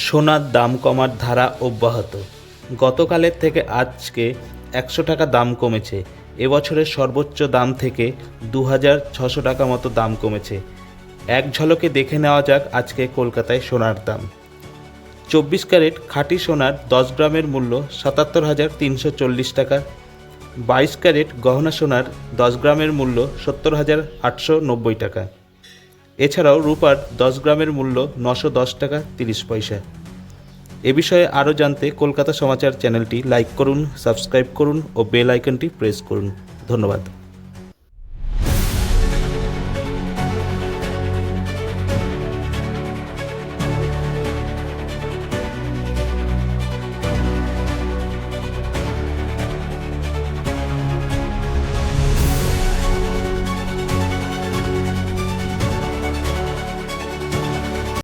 সোনার দাম কমার ধারা অব্যাহত। গতকালের থেকে আজকে 100 টাকা দাম কমেছে। এবছরের সর্বোচ্চ দাম থেকে 2600 টাকা মতো দাম কমেছে। এক ঝলকে দেখে নেওয়া যাক আজকে কলকাতায় সোনার দাম। 24 ক্যারেট খাঁটি সোনার 10 গ্রামের মূল্য 77,340 টাকা। 22 ক্যারেট গহনা সোনার 10 গ্রামের মূল্য 70,890 টাকা। এছাড়াও রূপার 10 গ্রামের মূল্য 910 টাকা 30 পয়সা। এ বিষয়ে আরও জানতে কলকাতা সমাচার চ্যানেলটি লাইক করুন, সাবস্ক্রাইব করুন ও বেল আইকনটি প্রেস করুন। ধন্যবাদ।